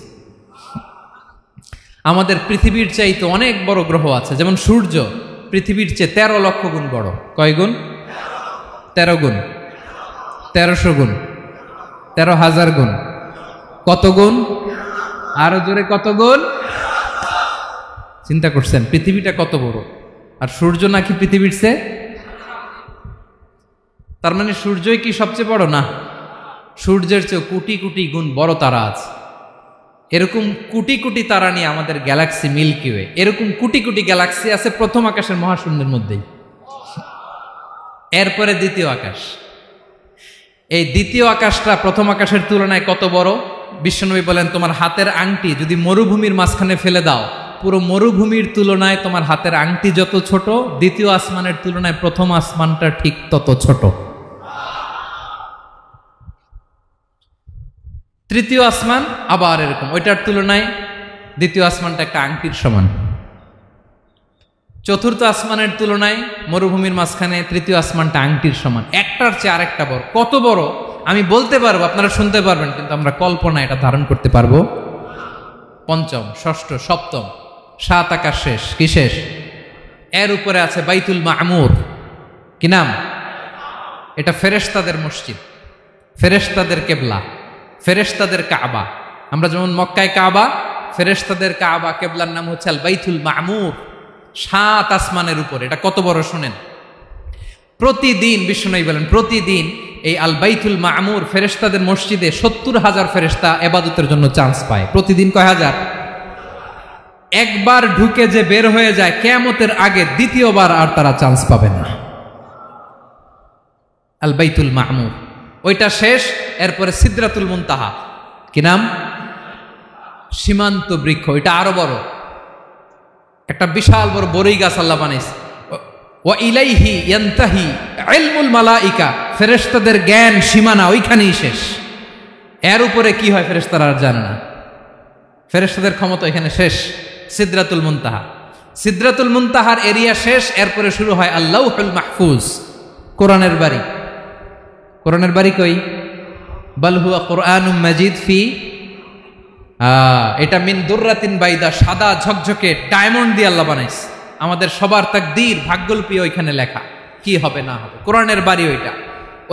আমাদের পৃথিবীর চাইতে অনেক বড় গ্রহ আছে, যেমন সূর্য পৃথিবীর চেয়ে 13 লক্ষ গুণ বড়। কয় গুণ? 13 গুণ, 1300 গুণ, 13,000 গুণ। কত গুণ? আরো জোরে কত গুণ? চিন্তা করছেন পৃথিবীটা কত বড়, আর সূর্য নাকি পৃথিবীর চেয়ে? তার মানে সূর্যই কি সবচেয়ে বড়? না, সূর্যের চেয়ে কোটি কোটি গুণ বড় তারা আছে। এরকম কোটি কোটি তারা নিয়ে আমাদের গ্যালাক্সি মিল্কি ওয়ে, এরকম কোটি কোটি গ্যালাক্সি আছে প্রথম আকাশের মহাশূন্যের মধ্যেই। এরপরে দ্বিতীয় আকাশ। এই দ্বিতীয় আকাশটা প্রথম আকাশের তুলনায় কত বড়? বিশ্বনবী বলেন তোমার হাতের আংটি যদি মরুভূমির মাঝখানে ফেলে দাও, পুরো মরুভূমির তুলনায় তোমার হাতের আংটি যত ছোট, দ্বিতীয় আসমানের তুলনায় প্রথম আসমানটা ঠিক তত ছোট। তৃতীয় আসমান আবার এরকম, ওইটার তুলনায় দ্বিতীয় আসমানটা একটা আংটির সমান। চতুর্থ আসমানের তুলনায় মরুভূমির মাঝখানে তৃতীয় আসমানটা আংটির সমান। একটার চেয়ে আরেকটা বড়। কত বড় আমি বলতে পারবো, আপনারা শুনতে পারবেন, কিন্তু আমরা কল্পনা এটা ধারণ করতে পারবো? পঞ্চম, ষষ্ঠ, সপ্তম, 7 আকাশ শেষ। কি শেষ? এর উপরে আছে বাইতুল মামুর। কি নাম? এটা ফেরেশতাদের মসজিদ, ফেরেশতাদের কেবলা, ফেরেশতাদের কাবা। আমরা যেমন মক্কায় কাবা, ফেরেশতাদের কাবা কেবলার নাম হচ্ছে আল বাইতুল মামুর। 7 আসমানের উপরে। এটা কত বড় শুনেন। প্রতিদিন বিশ্বনবী বলেন প্রতিদিন এই আল বাইতুল মামুর ফেরেশতাদের মসজিদে 70,000 ফেরেশতা ইবাদতের জন্য চান্স পায়। প্রতিদিন কয় হাজার? একবার ঢুকে যে বের হয়ে যায় কিয়ামতের আগে দ্বিতীয়বার আর তারা চান্স পাবে না। আল বাইতুল মামুর ওইটা শেষ। এরপরে সিদরাতুল মুনতাহা। কি নাম? সীমান্ত বৃক্ষ। ওইটা আরো বড়, একটা বিশাল বড় বড়ই গাছ আল্লাহ বানাইছে। ওয়া ইলাইহি ইয়ানতাহি ইলমুল মালাইকা, ফেরেশতাদের জ্ঞান সীমানা ওইখানেই শেষ। এর উপরে কি হয় ফেরেশতারা আর জানে না। ফেরেশতাদের ক্ষমতা এখানে শেষ। সিদরাতুল মুনতাহা, সিদরাতুল মুনতাহার এরিয়া শেষ। এরপরে শুরু হয় আল্লাহুল মাহফুজ, কোরআনের বাড়ি। কোরআনের বাড়ি কই? বাল হুয়া কুরআনুম মাজিদ ফি, এটা মিন দুররাতিন বাইদা, সাদা ঝকঝকে ডায়মন্ড দিয়ে আল্লাহ বানাইছে। আমাদের সবার তাকদীর, ভাগ্যলিপি ওইখানে লেখা, কি হবে না হবে। কোরআনের বাড়ি ওইটা,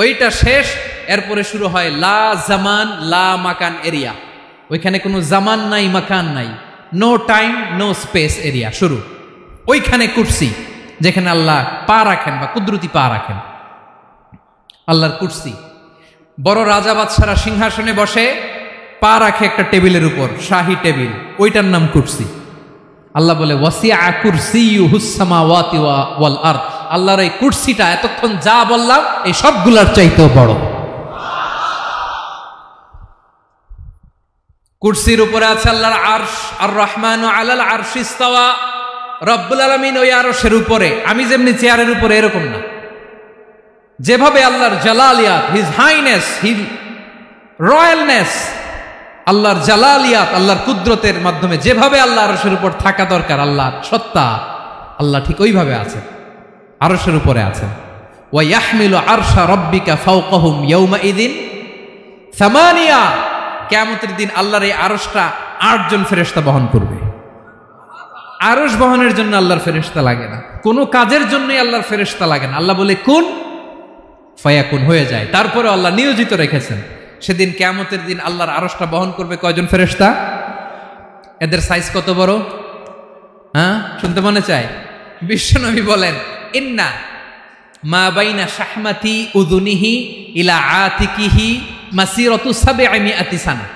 ওইটা শেষ। এরপরে শুরু হয় লা জামান লা মাকান এরিয়া। ওইখানে কোনো জামান নাই, মাকান নাই, no time no space area শুরু। ওইখানে কুরসি, যেখানে আল্লাহ পা রাখেন বা কুদরতি পা রাখেন, আল্লাহর কুরসি। বড় রাজা বাদশারা সিংহাসনে বসে পা রাখে একটা টেবিলের উপর, শাহী টেবিল, ওইটার নাম কুরসি। আল্লাহ বলে ওয়াসিআ কুরসিয়ুহুস সামাওয়াতি ওয়াল আরদ, আল্লাহর এই কুরসিটা এতক্ষণ যা বললাম এই সবগুলার চাইতেও বড়। কুরসির উপরে আছে আল্লাহর আরশ। আর রহমানু আলাল আরশি ইস্তাওয়া, রব্বুল আলামিন ওই আরশের উপরে। আমি যেমনি চেয়ারের উপরে এরকম না, যেভাবে আল্লাহর জালালিয়াত, হিজ হাইনেস, হিজ রয়্যালনেস, আল্লাহর জালালিয়াত, আল্লাহর কুদরতের মাধ্যমে যেভাবে আল্লাহ আরশের উপর থাকা দরকার, আল্লাহর সত্তা, আল্লাহ ঠিক ওইভাবে আছেন, আরশের উপরে আছেন। ওয়া ইয়াহমিলু আরশা রাব্বিকা ফাওকাহুম ইয়াউমাইযিন সামানিয়া, কিয়ামতের দিন আল্লাহর এই আরশটা 8 জন ফেরেশতা বহন করবে। আরশ বহনের জন্য আল্লাহর ফেরেশতা লাগে না, কোনো কাজের জন্যই আল্লাহর ফেরেশতা লাগে না। আল্লাহ বলে কুন ফায়াকুন, হয়ে যায়। তারপরে আল্লাহ নিয়োজিত রেখেছেন। সেদিন কিয়ামতের দিন আল্লাহর আরশটা বহন করবে কয়জন ফেরেশতা? এদের সাইজ কত বড়? হ্যাঁ, শুনতে মনে চায়? বিশ্বনবী বলেন ইন্না মা বাইনা শাহমাতি উযুনিহি ইলা আতিকিহি মাসিরাতু 700 সানা।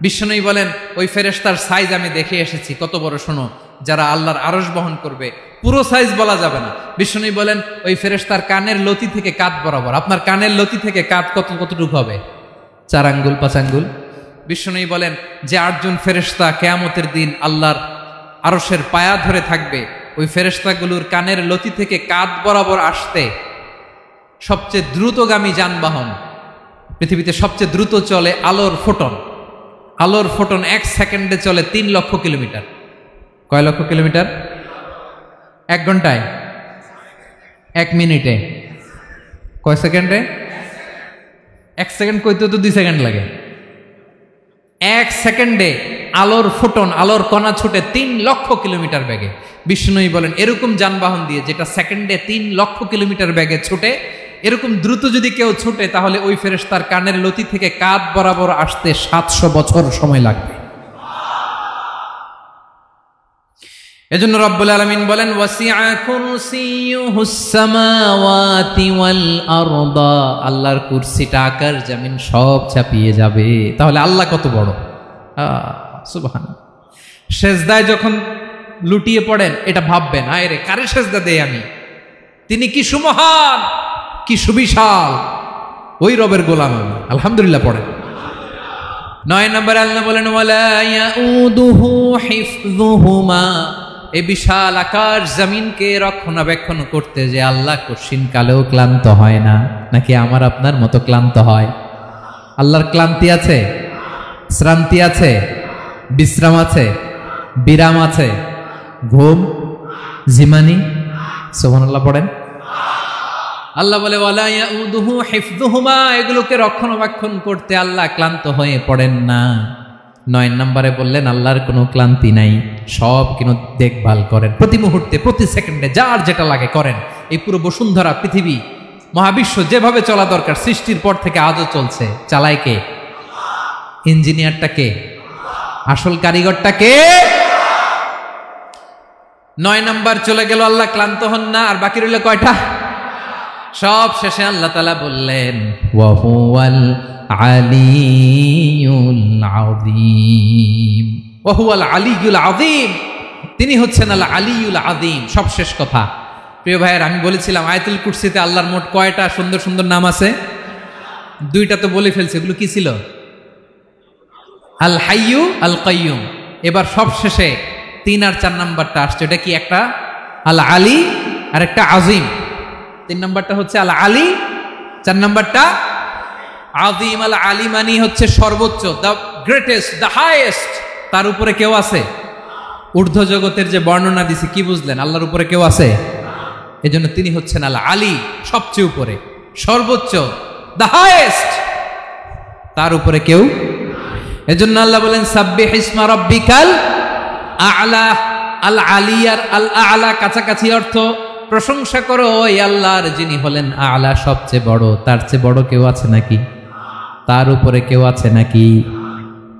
বিশ্বনবী বলেন ওই ফেরেশতার সাইজ আমি দেখে এসেছি। কত বড় শোনো, যারা আল্লাহর আরশ বহন করবে, পুরো সাইজ বলা যাবে না। বিশ্বনবী বলেন ওই ফেরেশতার কানের লতি থেকে কাঁধ বরাবর। আপনার কানের লতি থেকে কাঁধ কতটুকু হবে? 4 আঙ্গুল 5 আঙ্গুল। বিশ্বনবী বলেন যে 8 জন ফেরেশতা কিয়ামতের দিন আল্লাহর আরশের পায়া ধরে থাকবে, ওই ফেরেশতাগুলোর কানের লতি থেকে কাঁধ বরাবর আসতে সবচেয়ে দ্রুতগামী যানবাহন, পৃথিবীতে সবচেয়ে দ্রুত চলে আলোর ফোটন, আলোর ফোটন 1 সেকেন্ডে চলে 3 লক্ষ কিলোমিটার। কয় লক্ষ কিলোমিটার? 1 ঘন্টায়? 1 মিনিটে? কয় সেকেন্ডে? 1 সেকেন্ড কইতে তো 2 সেকেন্ড লাগে। 1 সেকেন্ডে আলোর ফোটন, আলোর কণা ছুটে 3 লক্ষ কিলোমিটার বেগে। বিষ্ণুই বলেন এরকম যানবাহন দিয়ে যেটা সেকেন্ডে 3 লক্ষ কিলোমিটার বেগে ছুটে, এরকম দ্রুত যদি কেউ ছুটে তাহলে ওই ফেরেশতার কানের লতি থেকে কাঁধ বরাবর আসতে 700 বছর সময় লাগবে। এজন্য রব্বুল আলামিন বলেন ওয়াসিআ কুরসিয়ুহুস সামাওয়াতি ওয়াল আরদা, আল্লাহর কুরসিটা আকাশ জমিন সব চাপিয়ে যাবে। তাহলে আল্লাহ কত বড়! সুবহানাল্লাহ। সেজদায় যখন লুটিয়ে পড়েন এটা ভাববেন, আয় রে কারে সেজদা দেই আমি, তিনি কি সুমহান, কি সুবিশাল, ওই রবের গোলাম আমি। আলহামদুলিল্লাহ পড়েন। 9 নম্বরে আল্লাহ বলেন ওয়ালা ইয়াউদুহু হিফযুহুমা, এই বিশাল আকাশ জমিনকে রক্ষণাবেক্ষণ করতে যে আল্লাহ কঠিন কালেও ক্লান্ত হয় না। নাকি আমার আপনার মতো ক্লান্ত হয়? আল্লাহর ক্লান্তি আছে, শ্রান্তি আছে, বিশ্রাম আছে, বিরাম আছে, ঘুম, জিমানি? সুবহানাল্লাহ পড়েন। আল্লাহ বলে ওয়ালা ইয়াউদুহু হিফযুহুমা, এগুলোকে রক্ষণাবেক্ষণ করতে আল্লাহ ক্লান্ত হয়ে পড়েন না। 9 নম্বরে বললেন আল্লাহর কোনো ক্লান্তি নাই, সব কিন্তু দেখভাল করেন, প্রতি মুহূর্তে প্রতি সেকেন্ডে যার যেটা লাগে করেন। এই পুরো বসুন্ধরা, পৃথিবী, মহাবিশ্ব যেভাবে চলা দরকার সৃষ্টির পর থেকে আজও চলছে। চালায় কে? ইঞ্জিনিয়ারটা কে? আসল কারিগরটা কে? 9 নম্বর চলে গেল, আল্লাহ ক্লান্ত হন না। আর বাকি রইল কয়টা? সব শেষে আল্লাহ তাআলা বললেন ওয়া হুয়াল আলিয়ুল আযীম, ওয়া হুয়াল আলিয়ুল আযীম, তিনি হচ্ছেন আল আলিয়ুল আযীম। সব শেষ কথা। প্রিয় ভাইয়ের, আমি বলেছিলাম আয়াতুল কুরসিতে আল্লাহর মোট কয়টা সুন্দর সুন্দর নাম আছে? 2টা তো বলে ফেলছে। এগুলো কি ছিল? আল হাইয়ু, আল কাইয়ুম। এবার সব শেষে 3 আর 4 নাম্বারটা আসছে। এটা কি? একটা আল আলী আর একটা আযীম। 3 নাম্বারটা হচ্ছে আল আলী, 4 নাম্বারটা আযীম। আল আলী মানে হচ্ছে সর্বোচ্চ, দ্য গ্রেটেস্ট, দ্য হাইয়েস্ট। তার উপরে কেউ আছে? ঊর্ধ্ব জগতের যে বর্ণনা দিছি, কি বুঝলেন? আল্লাহর উপরে কেউ আছে? এজন্য তিনি হচ্ছেন আল আলী, সবচেয়ে উপরে, সর্বোচ্চ, দ্য হাইয়েস্ট। তার উপরে কেউ। এজন্য আল্লাহ বলেন সাব্বিহ ইসমা রাব্বিকাল আ'লা। আল আলী আর আল আ'লা কাছাকাছি অর্থ। প্রশংসা করো ওই আল্লাহর যিনি হলেন আ'লা, সবচেয়ে বড়। তার চেয়ে বড় কেউ আছে নাকি? তার উপরে কেউ আছে নাকি?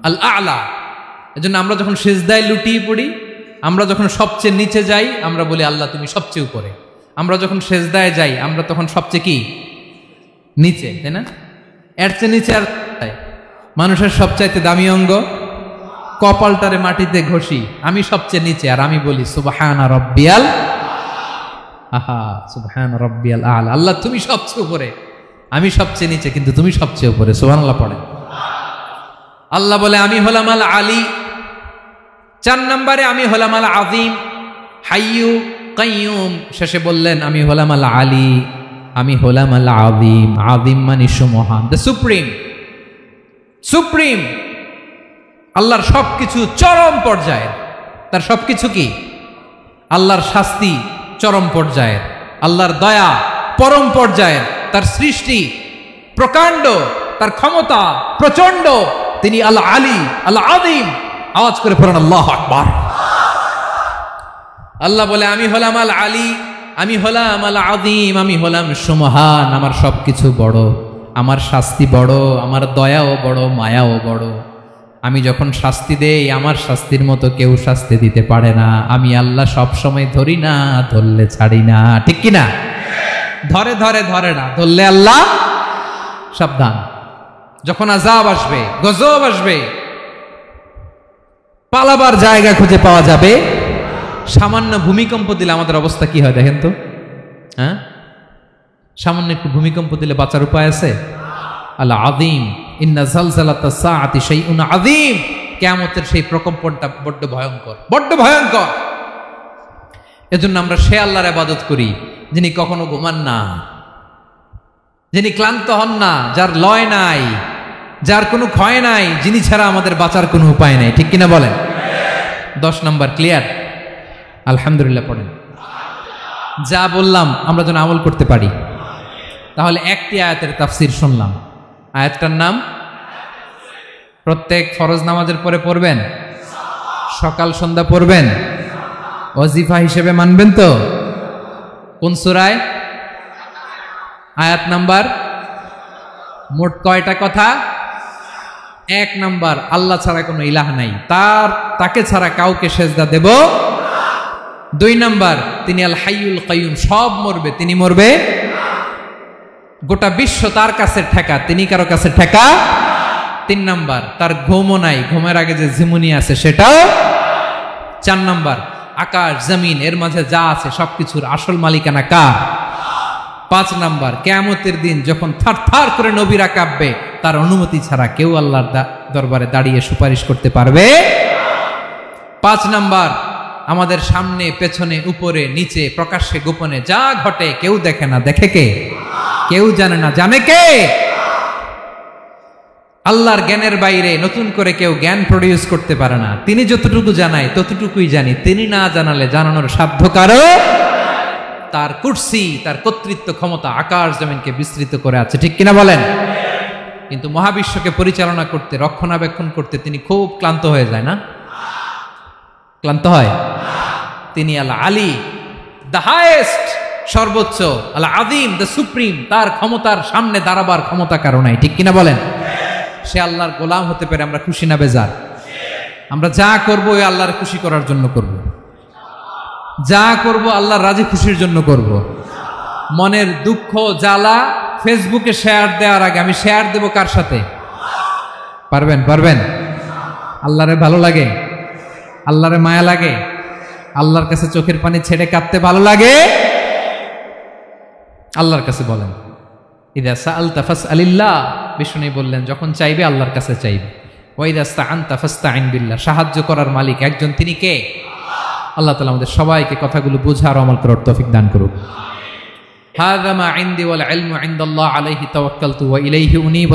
আল আ'লা। এজন্য আমরা যখন সিজদায় লুটিয়ে পড়ি, আমরা যখন সবচেয়ে নিচে যাই, আমরা বলি আল্লাহ তুমি সবচেয়ে উপরে। আমরা যখন সিজদায় যাই, আমরা তখন সবচেয়ে কি? নিচে, তাই না? এর চেয়ে নিচে আর মানুষের সবচাইতে দামি অঙ্গ কপালটারে মাটিতে ঘষি, আমি সবচেয়ে নিচে, আর আমি বলি সুবহানা রাব্বিয়াল, আহা সুবহানা রাব্বিয়াল আ'লা। আল্লাহ তুমি সবচেয়ে উপরে, আমি সবচেয়ে নিচে, কিন্তু তুমি সবচেয়ে উপরে। সুবহানাল্লাহ পড়ে। আল্লাহ বলে আমি হলাম আল আলী। 4 নম্বরে আমি হলাম আল আযীম, হাইয়ু কাইয়ুম। শেষে বললেন আমি হলাম আল আলী, আমি হলাম আল আযীম। আযীম মানে সুমহান, দ্য সুপ্রিম। সুপ্রিম। আল্লাহর সবকিছু চরম পর্যায়ের। তার সবকিছু কি? আল্লাহর শাস্তি চরম পর্যায়ের, আল্লাহর দয়া পরম পর্যায়ের, তার সৃষ্টি প্রকাণ্ড, তার ক্ষমতা প্রচন্ড। তিনি আল আলী, আল আযীম। আওয়াজ করে পড়েন আল্লাহু আকবার। আল্লাহ বলে আমি হলাম আল আলী, আমি হলাম আল আযীম, আমি হলাম সুমহান। আমার সবকিছু বড়, আমার শাস্তি বড়, আমার দয়াও বড়, মায়াও বড়। আমি যখন শাস্তি দেই, আমার শাস্তির মতো কেউ শাস্তি দিতে পারে না। আমি আল্লাহ সব সময় ধরি না, ধরলে ছাড়ি না। ঠিক কি না? ধরে ধরে ধরে না, ধরলে আল্লাহ সাবধান। যখন আযাব আসবে, গজব আসবে, পালাবার জায়গা খুঁজে পাওয়া যাবে। সামান্য ভূমিকম্প দিলে আমাদের অবস্থা কি হয় দেখেন তো? হ্যাঁ, সামান্য একটু ভূমিকম্প দিলে বাঁচার উপায় আছে? আল আযীম, ইন্না জালজালাতাস সাআতি শাইউন আযীম। কিয়ামতের সেই প্রকম্পনটা বড্ড ভয়ঙ্কর, বড্ড ভয়ঙ্কর। এজন্য আমরা সে আল্লাহর ইবাদত করি যিনি কখনো ঘুমান না, যিনি ক্লান্ত হন না, যার লয় নাই, যার কোনো ক্ষয় নাই, যিনি ছাড়া আমাদের বাঁচার কোনো উপায় নাই, ঠিক কিনা বলেন? 10 নম্বর ক্লিয়ার? আলহামদুলিল্লাহ পড়েন। যা বললাম আমরা যেন আমল করতে পারি। তাহলে একটি আয়াতের তাফসির শুনলাম, আয়াতটার নাম প্রত্যেক ফরজ নামাজের পরে পড়বেন, সকাল সন্ধ্যা পড়বেন, ওয়াজিফা হিসেবে মানবেন তো? কোন সূরায়? আয়াত নাম্বার? মোট কয়টা কথা? 1 নাম্বার, আল্লাহ ছাড়া কোনো ইলাহ নাই, তাকে ছাড়া কাউকে সেজদা দেব। 2 নাম্বার, তিনি আল হাইয়ুল কাইয়ুম, সব মরবে, তিনি মরবে। গোটা বিশ্ব তার কাছে ঠেকা, তিনি কারো কাছে ঠেকা। 3 নাম্বার, তার ঘুমও নাই, ঘুমের আগে যে ঝিমুনি আছে সেটাও। 4 নাম্বার, আকাশ জমিন এর মাঝে যা আছে সবকিছুর আসল মালিকানা কার? 5 নাম্বার, কিয়ামতের দিন যখন থারথার করে নবীরা কাঁপবে, তার অনুমতি ছাড়া কেউ আল্লাহর দরবারে দাঁড়িয়ে সুপারিশ করতে পারবে। 5 নাম্বার, আমাদের সামনে পেছনে উপরে নিচে প্রকাশ্যে গোপনে যা ঘটে কেউ দেখে না, দেখে কে? কেউ জানে না, জানে কে? আল্লাহর জ্ঞানের বাইরে নতুন করে কেউ জ্ঞান প্রডিউস করতে পারে না। তিনি যতটুকু জানায় ততটুকুই জানি, তিনি না জানালে জানানোর সাধ্য কারো। তার কুরসি, তার কর্তৃত্ব ক্ষমতা আকাশ জমিনকে বিস্তৃত করে আছে, ঠিক কিনা বলেন? কিন্তু মহাবিশ্বকে পরিচালনা করতে, রক্ষণাবেক্ষণ করতে তিনি খুব ক্লান্ত হয়ে যায় না? ক্লান্ত হয়? তিনি আল আলী, দ্য হাইয়েস্ট, সর্বোচ্চ, আল আযীম, দ্য সুপ্রিম, তার ক্ষমতার সামনে দাঁড়াবার ক্ষমতা কারো নাই, ঠিক কিনা বলেন? সে আল্লাহর গোলাম হতে পেরে আমরা খুশি না বেজার? আমরা যা করবো ওই আল্লাহর খুশি করার জন্য করব, যা করব আল্লাহর রাজি খুশির জন্য করব। মনের দুঃখ জ্বালা ফেসবুকে শেয়ার দেওয়ার আগে আমি শেয়ার দেব কার সাথে? পারবেন? পারবেন? আল্লাহরে ভালো লাগে? আল্লাহরে মায়া লাগে? আল্লাহর কাছে চোখের পানি ছেড়ে কাঁদতে ভালো লাগে? আল্লাহর কাছে বলেন, ইদা সাআলতা ফাসআলিল্লাহ, বিষ্ণু বললেন যখন চাইবে আল্লাহর কাছে চাইবে। ওয়া ইদা ইসতাআনতা ফাসতাইন বিল্লাহ, সাহায্য করার মালিক একজন, তিনি কে? আল্লাহ তাআলা আমাদের সবাইকে কথাগুলো বোঝার আমল করার তৌফিক দান করুক। হাযা মা ইনদি ওয়াল ইলমু ইনদাল্লাহ আলাইহি তাওয়াক্কালতু ওয়া ইলাইহি উনীব।